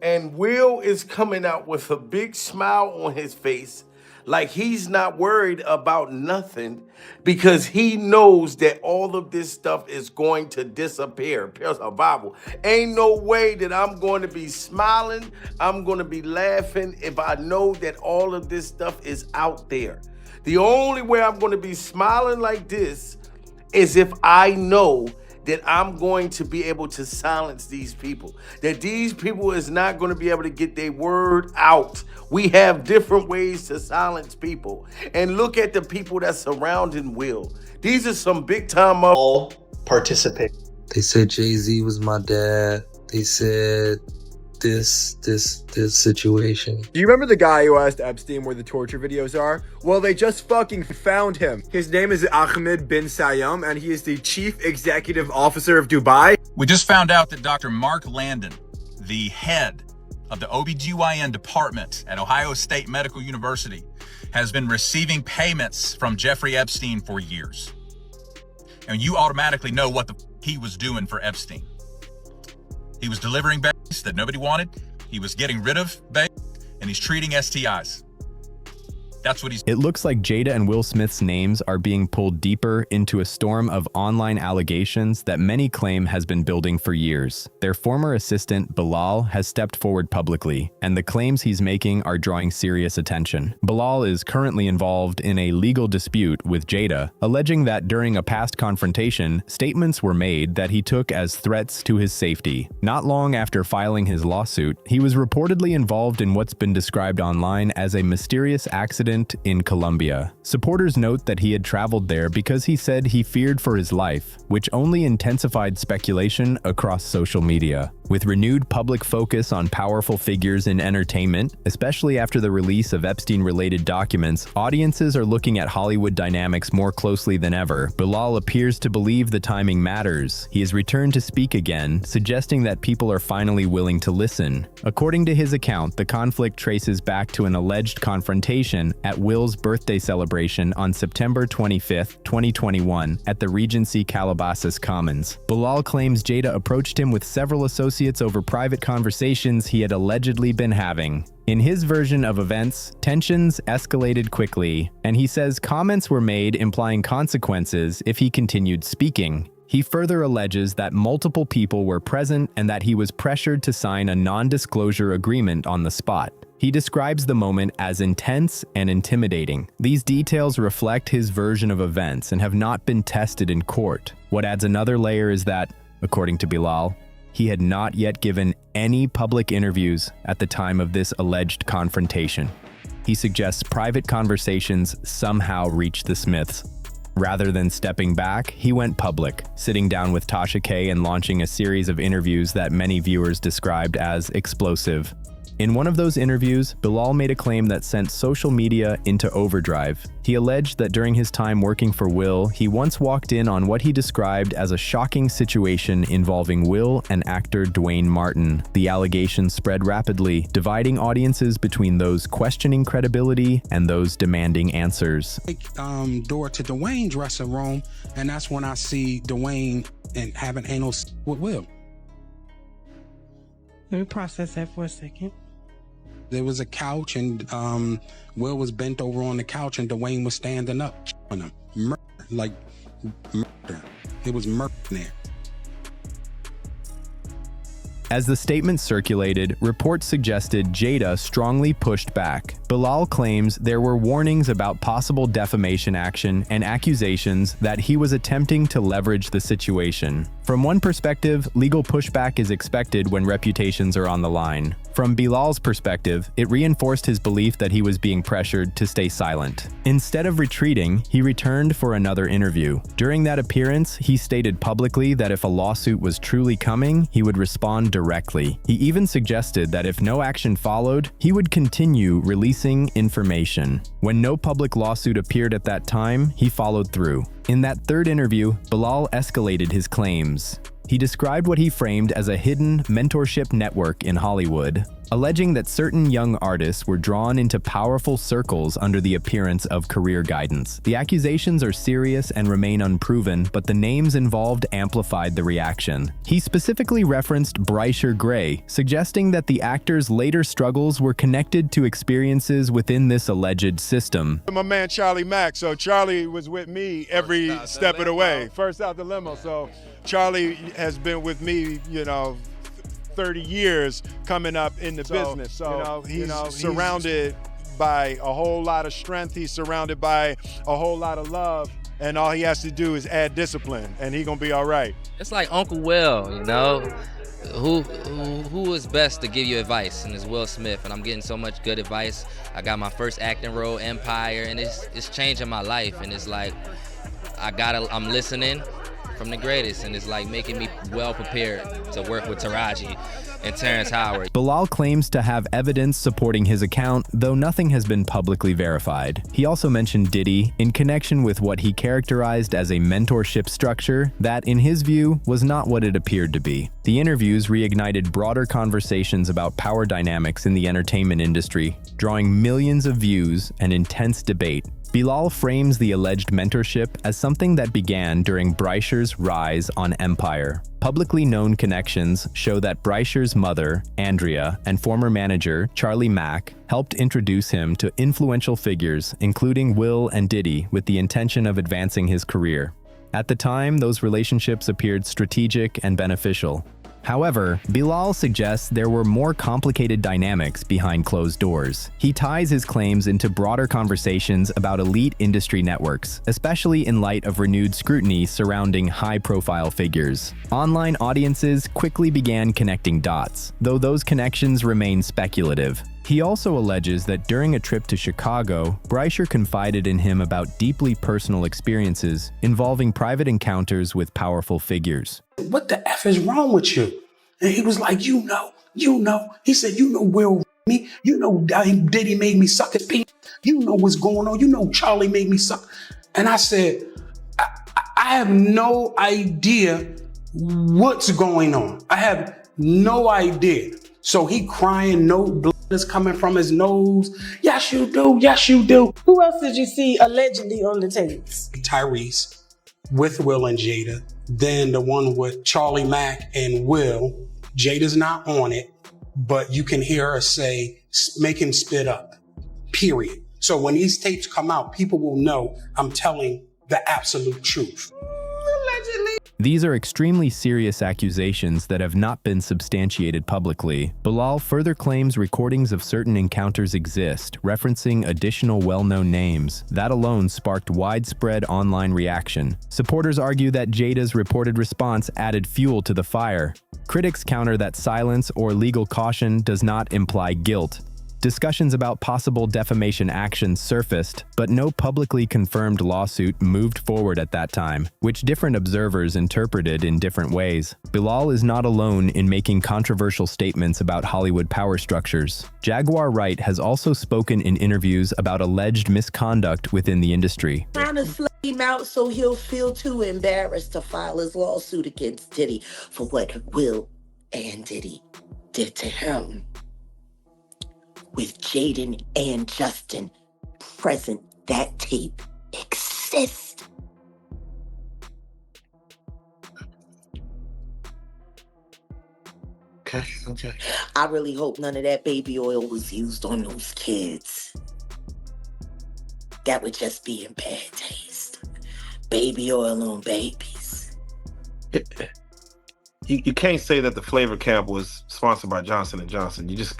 And Will is coming out with a big smile on his face, like he's not worried about nothing because he knows that all of this stuff is going to disappear. Pure survival. Ain't no way that I'm going to be smiling, I'm going to be laughing if I know that all of this stuff is out there. The only way I'm going to be smiling like this is if I know that I'm going to be able to silence these people, that these people is not going to be able to get their word out. We have different ways to silence people. And look at the people that's surrounding Will. These are some big time all participate. They said Jay-Z was my dad. They said this situation. Do you remember the guy who asked Epstein where the torture videos are? Well, they just fucking found him. His name is Ahmed bin Sayem, and he is the chief executive officer of Dubai. We just found out that Dr. Mark Landon, the head of the OBGYN department at Ohio State Medical University, has been receiving payments from Jeffrey Epstein for years. And you automatically know what he was doing for Epstein. He was delivering babies that nobody wanted. He was getting rid of babies, and he's treating STIs. That's what he's. It looks like Jada and Will Smith's names are being pulled deeper into a storm of online allegations that many claim has been building for years. Their former assistant, Bilal, has stepped forward publicly, and the claims he's making are drawing serious attention. Bilal is currently involved in a legal dispute with Jada, alleging that during a past confrontation, statements were made that he took as threats to his safety. Not long after filing his lawsuit, he was reportedly involved in what's been described online as a mysterious accident in Colombia. Supporters note that he had traveled there because he said he feared for his life, which only intensified speculation across social media. With renewed public focus on powerful figures in entertainment, especially after the release of Epstein-related documents, audiences are looking at Hollywood dynamics more closely than ever. Bilal appears to believe the timing matters. He has returned to speak again, suggesting that people are finally willing to listen. According to his account, the conflict traces back to an alleged confrontation at Will's birthday celebration on September 25, 2021, at the Regency Calabasas Commons. Bilal claims Jada approached him with several associates over private conversations he had allegedly been having. In his version of events, tensions escalated quickly, and he says comments were made implying consequences if he continued speaking. He further alleges that multiple people were present and that he was pressured to sign a non-disclosure agreement on the spot. He describes the moment as intense and intimidating. These details reflect his version of events and have not been tested in court. What adds another layer is that, according to Bilal, he had not yet given any public interviews at the time of this alleged confrontation. He suggests private conversations somehow reached the Smiths. Rather than stepping back, he went public, sitting down with Tasha K and launching a series of interviews that many viewers described as explosive. In one of those interviews, Bilal made a claim that sent social media into overdrive. He alleged that during his time working for Will, he once walked in on what he described as a shocking situation involving Will and actor Dwayne Martin. The allegations spread rapidly, dividing audiences between those questioning credibility and those demanding answers. Door to Dwayne's dressing room, and that's when I see Dwayne and having anal with Will. Let me process that for a second. There was a couch, and Will was bent over on the couch, and Dwayne was standing up on him. Murder, like murder. It was murder in there. As the statement circulated, reports suggested Jada strongly pushed back. Bilal claims there were warnings about possible defamation action and accusations that he was attempting to leverage the situation. From one perspective, legal pushback is expected when reputations are on the line. From Bilal's perspective, it reinforced his belief that he was being pressured to stay silent. Instead of retreating, he returned for another interview. During that appearance, he stated publicly that if a lawsuit was truly coming, he would respond directly. He even suggested that if no action followed, he would continue releasing information. When no public lawsuit appeared at that time, he followed through. In that third interview, Bilal escalated his claims. He described what he framed as a hidden mentorship network in Hollywood, alleging that certain young artists were drawn into powerful circles under the appearance of career guidance. The accusations are serious and remain unproven, but the names involved amplified the reaction. He specifically referenced Brycer Gray, suggesting that the actor's later struggles were connected to experiences within this alleged system. My man Charlie Mack, so Charlie was with me every step of the way. First out the limo, so Charlie has been with me, 30 years coming up in the business. So, he's surrounded by a whole lot of strength. He's surrounded by a whole lot of love. And all he has to do is add discipline, and he's gonna be all right. It's like Uncle Will, Who is best to give you advice? And it's Will Smith, and I'm getting so much good advice. I got my first acting role, Empire, and it's changing my life. And it's like, I'm listening from the greatest, and it's like making me well prepared to work with Taraji and Terrence Howard. Bilal claims to have evidence supporting his account, though nothing has been publicly verified. He also mentioned Diddy in connection with what he characterized as a mentorship structure that, in his view, was not what it appeared to be. The interviews reignited broader conversations about power dynamics in the entertainment industry, drawing millions of views and intense debate. Bilal frames the alleged mentorship as something that began during Brycer's rise on Empire. Publicly known connections show that Brycer's mother, Andrea, and former manager, Charlie Mack, helped introduce him to influential figures, including Will and Diddy, with the intention of advancing his career. At the time, those relationships appeared strategic and beneficial. However, Bilal suggests there were more complicated dynamics behind closed doors. He ties his claims into broader conversations about elite industry networks, especially in light of renewed scrutiny surrounding high-profile figures. Online audiences quickly began connecting dots, though those connections remain speculative. He also alleges that during a trip to Chicago, Brycer confided in him about deeply personal experiences involving private encounters with powerful figures. What the F is wrong with you? And he was like, He said, Will me, Diddy made me suck his pee. What's going on. Charlie made me suck. And I said, I have no idea what's going on. I have no idea. So he crying, no blood is coming from his nose. Yes, you do. Yes, you do. Who else did you see allegedly on the tapes? Tyrese with Will and Jada. Then the one with Charlie Mack and Will. Jada's not on it, but you can hear her say, make him spit up, period. So when these tapes come out, people will know I'm telling the absolute truth. Allegedly. These are extremely serious accusations that have not been substantiated publicly. Bilal further claims recordings of certain encounters exist, referencing additional well-known names. That alone sparked widespread online reaction. Supporters argue that Jada's reported response added fuel to the fire. Critics counter that silence or legal caution does not imply guilt. Discussions about possible defamation actions surfaced, but no publicly confirmed lawsuit moved forward at that time, which different observers interpreted in different ways. Bilal is not alone in making controversial statements about Hollywood power structures. Jaguar Wright has also spoken in interviews about alleged misconduct within the industry. Trying to slay him out so he'll feel too embarrassed to file his lawsuit against Diddy for what Will and Diddy did to him. With Jaden and Justin present, that tape exists. Okay. I really hope none of that baby oil was used on those kids. That would just be in bad taste. Baby oil on babies. You can't say that the flavor camp was sponsored by Johnson & Johnson. You just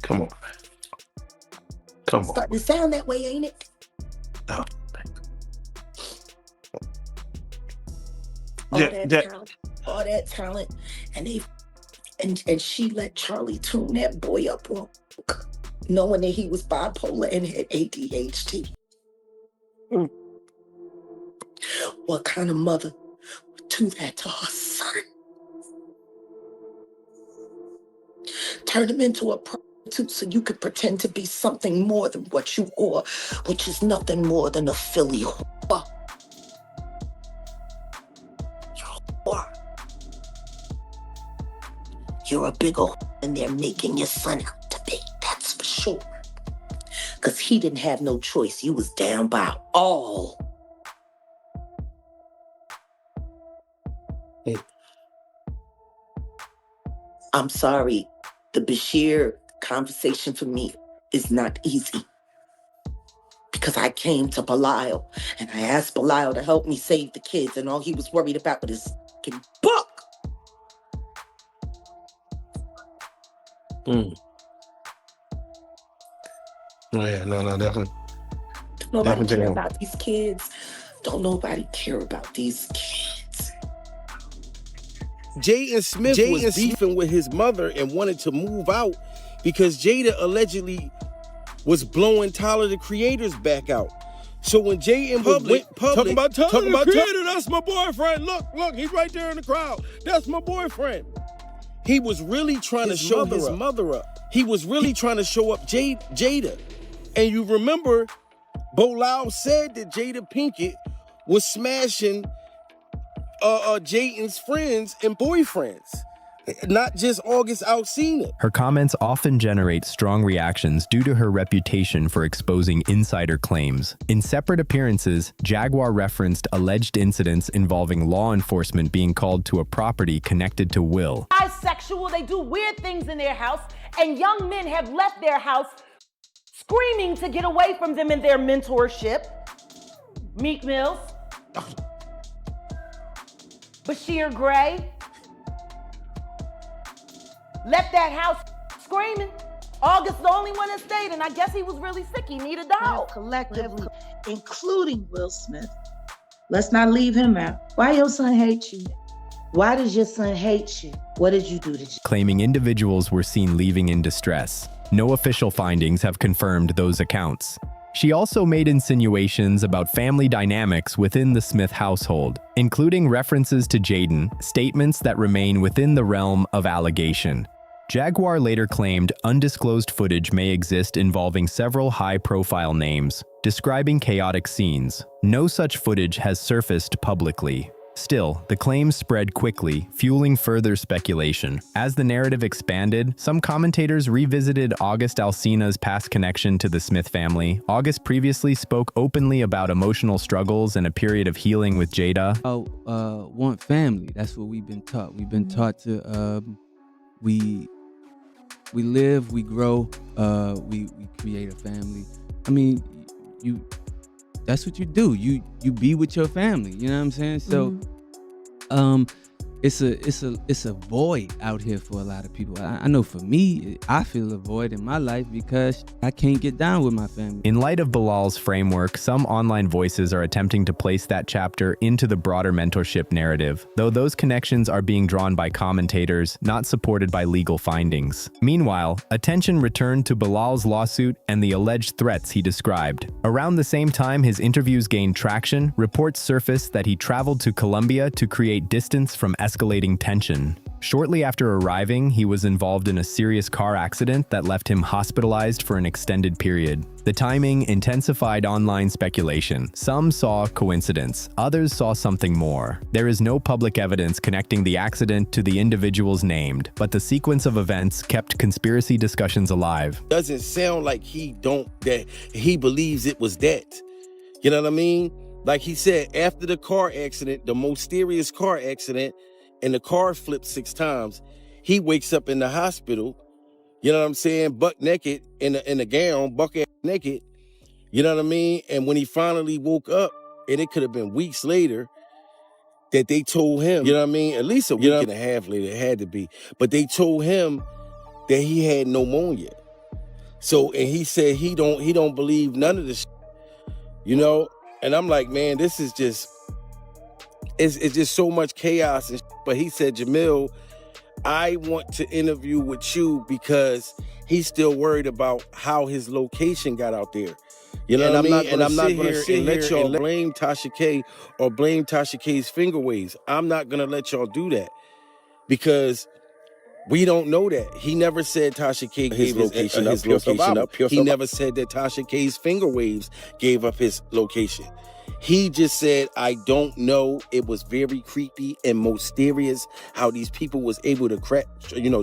come on. Come on. Starting to sound that way, ain't it? No. All that talent, and she let Charlie tune that boy up on, knowing that he was bipolar and had ADHD. What kind of mother would do that to her son? Turn him into a prostitute so you could pretend to be something more than what you are, which is nothing more than a Philly whore. You're a whore. You're a big ol' and they're making your son out to be. That's for sure. Because he didn't have no choice. You was down by all. I'm sorry. The Bashir conversation for me is not easy. Because I came to Bilal and I asked Bilal to help me save the kids, and all he was worried about was his fucking book. Oh yeah, no, definitely. Don't nobody care Definitely. about these kids. Don't nobody care about these kids. Jada Smith was beefing with his mother and wanted to move out because Jada allegedly was blowing Tyler the Creator's back out. So when Jada went public, talking about Tyler the Creator, that's my boyfriend. Look, he's right there in the crowd. That's my boyfriend. He was really trying to show his mother up. He was really trying to show up Jada. And you remember, Bilal said that Jada Pinkett was smashing Jaden's friends and boyfriends, not just August Alsina. Her comments often generate strong reactions due to her reputation for exposing insider claims. In separate appearances, Jaguar referenced alleged incidents involving law enforcement being called to a property connected to Will. Bisexual, they do weird things in their house, and young men have left their house screaming to get away from them in their mentorship. Meek Mills, Bashir Gray, left that house screaming. August the only one that stayed, and I guess he was really sick. He needed a dog. Collectively, including Will Smith. Let's not leave him out. Why your son hate you? Why does your son hate you? What did you do to you? Claiming individuals were seen leaving in distress. No official findings have confirmed those accounts. She also made insinuations about family dynamics within the Smith household, including references to Jaden, statements that remain within the realm of allegation. Jaguar later claimed undisclosed footage may exist involving several high-profile names, describing chaotic scenes. No such footage has surfaced publicly. Still, the claims spread quickly, fueling further speculation. As the narrative expanded, some commentators revisited August Alsina's past connection to the Smith family. August previously spoke openly about emotional struggles and a period of healing with Jada. Want family. That's what we've been taught. We've been taught to, we live, we grow, we create a family. I mean, that's what you do. You be with your family. You know what I'm saying? So, it's a void out here for a lot of people. I know for me, I feel a void in my life because I can't get down with my family. In light of Bilal's framework, some online voices are attempting to place that chapter into the broader mentorship narrative, though those connections are being drawn by commentators, not supported by legal findings. Meanwhile, attention returned to Bilal's lawsuit and the alleged threats he described. Around the same time his interviews gained traction, reports surfaced that he traveled to Colombia to create distance from escalating tension. Shortly after arriving, he was involved in a serious car accident that left him hospitalized for an extended period. The timing intensified online speculation. Some saw coincidence, others saw something more. There is no public evidence connecting the accident to the individuals named, but the sequence of events kept conspiracy discussions alive. Doesn't sound like that he believes it was that. You know what I mean? Like he said, after the car accident, the most serious car accident, and the car flipped 6 times, he wakes up in the hospital, you know what I'm saying, buck naked, in a gown, buck ass naked, you know what I mean? And when he finally woke up, and it could have been weeks later, that they told him, you know what I mean, at least a week and a half later, it had to be, but they told him that he had pneumonia. So, and he said he don't believe none of this, you know? And I'm like, man, this is just, it's just so much chaos. But he said, Jamil, I want to interview with you because he's still worried about how his location got out there. You know what I mean? And I'm not going to sit here and let y'all blame Tasha K or blame Tasha K's finger waves. I'm not going to let y'all do that because we don't know that. He never said Tasha K gave his location up. He never said that Tasha K's finger waves gave up his location. He just said, I don't know. It was very creepy and mysterious how these people was able to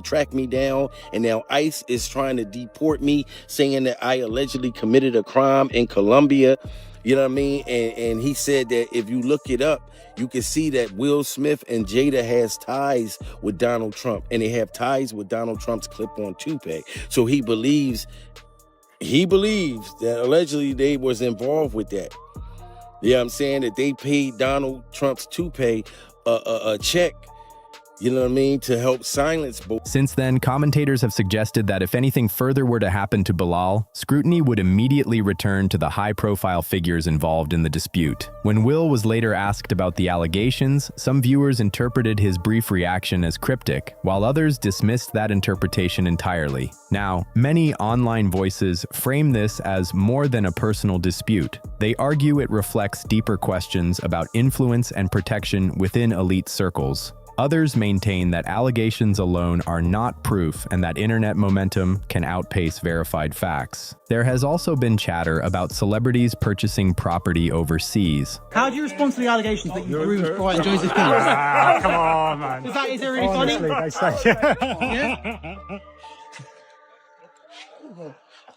track me down. And now ICE is trying to deport me, saying that I allegedly committed a crime in Colombia. You know what I mean? And he said that if you look it up, you can see that Will Smith and Jada has ties with Donald Trump, and they have ties with Donald Trump's clip-on toupee. So he believes that allegedly they was involved with that. You know what I'm saying? That they paid Donald Trump's toupee a check, you know what I mean, to help silence both. Since then, commentators have suggested that if anything further were to happen to Bilal, scrutiny would immediately return to the high-profile figures involved in the dispute. When Will was later asked about the allegations, some viewers interpreted his brief reaction as cryptic, while others dismissed that interpretation entirely. Now, many online voices frame this as more than a personal dispute. They argue it reflects deeper questions about influence and protection within elite circles. Others maintain that allegations alone are not proof and that internet momentum can outpace verified facts. There has also been chatter about celebrities purchasing property overseas. How do you respond to the allegations that you groomed Brian Joseph? Come on, man. Is it really Honestly, funny? they say. Yeah?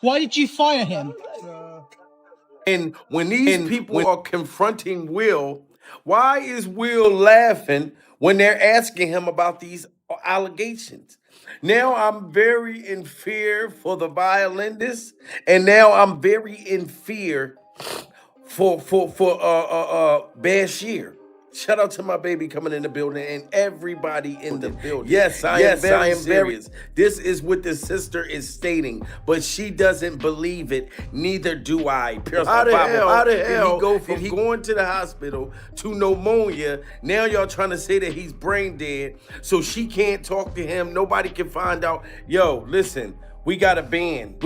Why did you fire him? And when these people are confronting Will, why is Will laughing when they're asking him about these allegations? Now I'm very in fear for the violinist, and now I'm very in fear for Bashir. Shout out to my baby coming in the building and everybody in the building. Yes, I am very serious. This is what the sister is stating, but she doesn't believe it. Neither do I. How the hell did he go from going to the hospital to pneumonia? Now y'all trying to say that he's brain dead, so she can't talk to him. Nobody can find out. Yo, listen. We got a ban.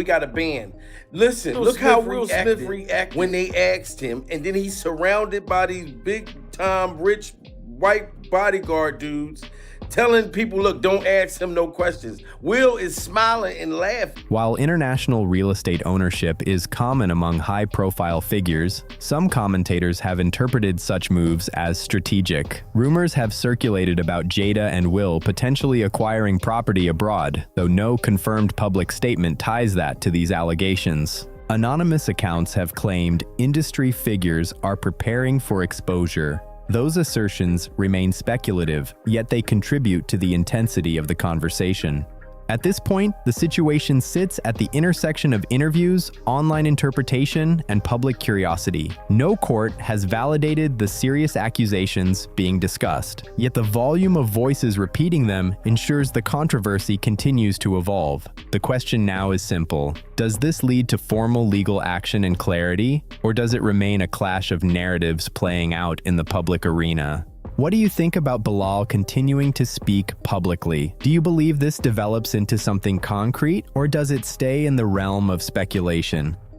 Listen, look how Will Smith reacted when they asked him, and then he's surrounded by these big-time, rich, white bodyguard dudes telling people, look, don't ask him no questions. Will is smiling and laughing. While international real estate ownership is common among high-profile figures, some commentators have interpreted such moves as strategic. Rumors have circulated about Jada and Will potentially acquiring property abroad, though no confirmed public statement ties that to these allegations. Anonymous accounts have claimed industry figures are preparing for exposure. Those assertions remain speculative, yet they contribute to the intensity of the conversation. At this point, the situation sits at the intersection of interviews, online interpretation, and public curiosity. No court has validated the serious accusations being discussed, yet the volume of voices repeating them ensures the controversy continues to evolve. The question now is simple. Does this lead to formal legal action and clarity, or does it remain a clash of narratives playing out in the public arena? What do you think about Bilal continuing to speak publicly? Do you believe this develops into something concrete, or does it stay in the realm of speculation?